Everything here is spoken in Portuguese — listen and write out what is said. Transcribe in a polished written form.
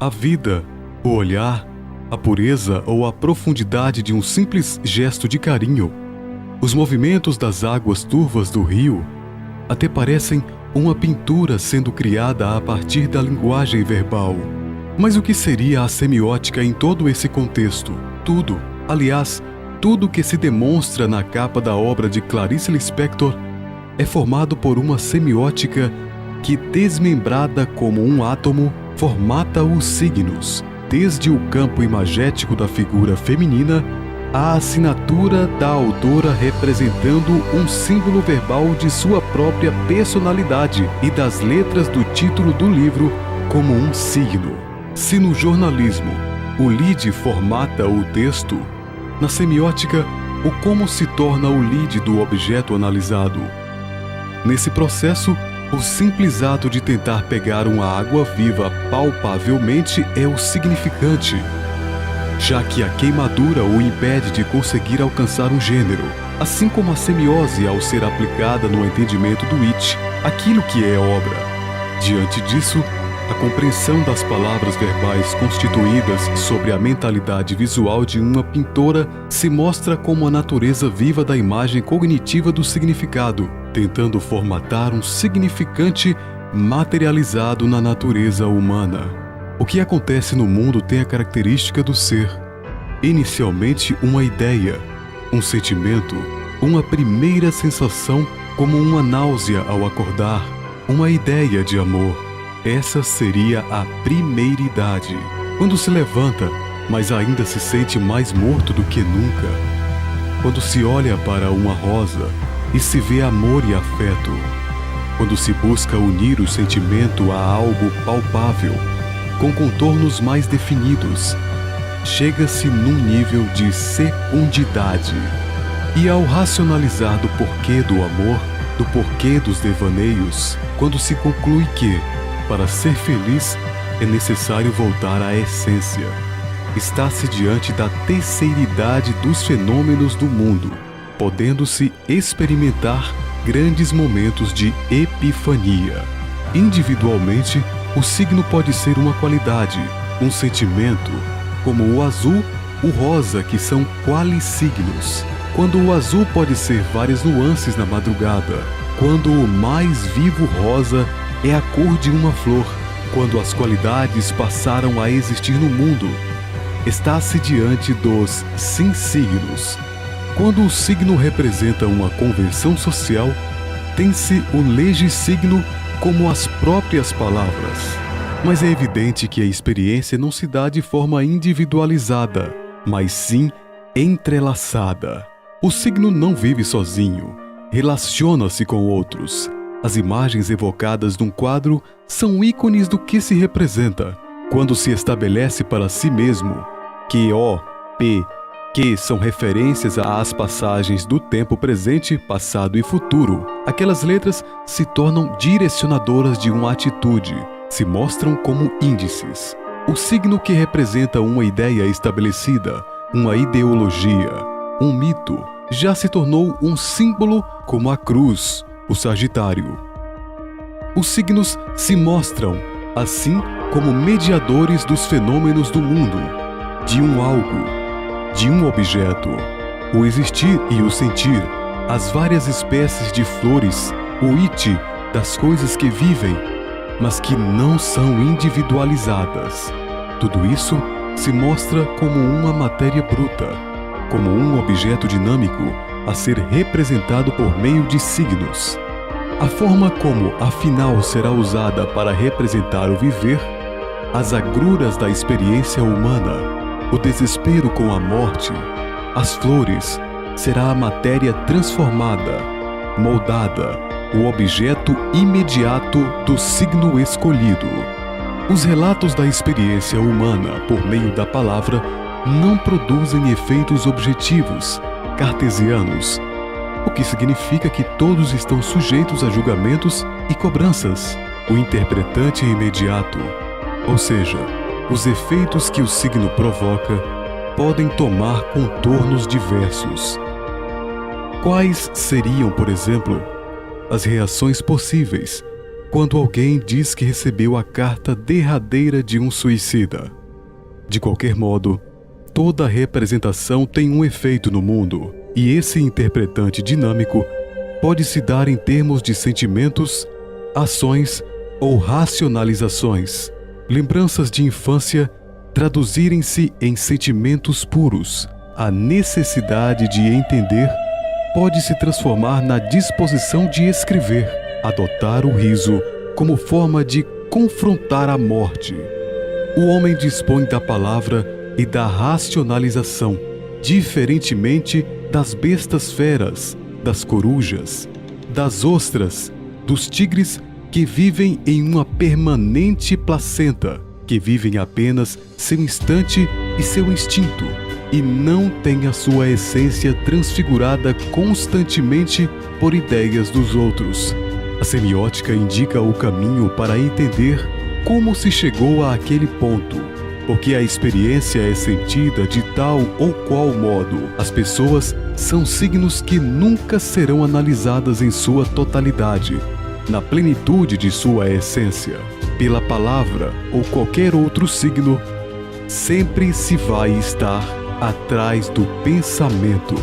A vida, o olhar, a pureza ou a profundidade de um simples gesto de carinho, os movimentos das águas turvas do rio, até parecem uma pintura sendo criada a partir da linguagem verbal. Mas o que seria a semiótica em todo esse contexto? Tudo, aliás, tudo que se demonstra na capa da obra de Clarice Lispector é formado por uma semiótica que, desmembrada como um átomo, formata os signos, desde o campo imagético da figura feminina à assinatura da autora representando um símbolo verbal de sua própria personalidade e das letras do título do livro como um signo. Se no jornalismo o lead formata o texto, na semiótica o como se torna o lead do objeto analisado. Nesse processo, o simples ato de tentar pegar uma água viva palpavelmente é o significante, já que a queimadura o impede de conseguir alcançar um gênero, assim como a semiose ao ser aplicada no entendimento do it, aquilo que é obra. Diante disso, a compreensão das palavras verbais constituídas sobre a mentalidade visual de uma pintora se mostra como a natureza viva da imagem cognitiva do significado, tentando formatar um significante materializado na natureza humana. O que acontece no mundo tem a característica do ser, inicialmente uma ideia, um sentimento, uma primeira sensação como uma náusea ao acordar, uma ideia de amor. Essa seria a primeiridade, quando se levanta, mas ainda se sente mais morto do que nunca. Quando se olha para uma rosa e se vê amor e afeto. Quando se busca unir o sentimento a algo palpável, com contornos mais definidos, chega-se num nível de secundidade. E ao racionalizar do porquê do amor, do porquê dos devaneios, quando se conclui que, para ser feliz, é necessário voltar à essência, está-se diante da terceiridade dos fenômenos do mundo, podendo-se experimentar grandes momentos de epifania. Individualmente, o signo pode ser uma qualidade, um sentimento, como o azul, o rosa, que são qualisignos. Quando o azul pode ser várias nuances na madrugada, quando o mais vivo rosa é a cor de uma flor, quando as qualidades passaram a existir no mundo, está-se diante dos sim-signos. Quando o signo representa uma convenção social, tem-se o legisigno como as próprias palavras. Mas é evidente que a experiência não se dá de forma individualizada, mas sim entrelaçada. O signo não vive sozinho, relaciona-se com outros. As imagens evocadas num quadro são ícones do que se representa. Quando se estabelece para si mesmo que O, P, Q são referências às passagens do tempo presente, passado e futuro, aquelas letras se tornam direcionadoras de uma atitude, se mostram como índices. O signo que representa uma ideia estabelecida, uma ideologia, um mito, já se tornou um símbolo como a cruz, o Sagitário. Os signos se mostram, assim, como mediadores dos fenômenos do mundo, de um algo, de um objeto, o existir e o sentir, as várias espécies de flores, o it das coisas que vivem, mas que não são individualizadas. Tudo isso se mostra como uma matéria bruta, como um objeto dinâmico a ser representado por meio de signos. A forma como, afinal, será usada para representar o viver, as agruras da experiência humana, o desespero com a morte, as flores, será a matéria transformada, moldada, o objeto imediato do signo escolhido. Os relatos da experiência humana por meio da palavra não produzem efeitos objetivos, cartesianos, o que significa que todos estão sujeitos a julgamentos e cobranças. O interpretante é imediato, ou seja, os efeitos que o signo provoca podem tomar contornos diversos. Quais seriam, por exemplo, as reações possíveis quando alguém diz que recebeu a carta derradeira de um suicida. De qualquer modo, toda representação tem um efeito no mundo, e esse interpretante dinâmico pode se dar em termos de sentimentos, ações ou racionalizações. Lembranças de infância traduzirem-se em sentimentos puros. A necessidade de entender pode se transformar na disposição de escrever, adotar o riso como forma de confrontar a morte. O homem dispõe da palavra e da racionalização, diferentemente das bestas feras, das corujas, das ostras, dos tigres que vivem em uma permanente placenta, que vivem apenas seu instante e seu instinto, e não têm a sua essência transfigurada constantemente por ideias dos outros. A semiótica indica o caminho para entender como se chegou àquele ponto, porque a experiência é sentida de tal ou qual modo. As pessoas são signos que nunca serão analisadas em sua totalidade, na plenitude de sua essência. Pela palavra ou qualquer outro signo, sempre se vai estar atrás do pensamento.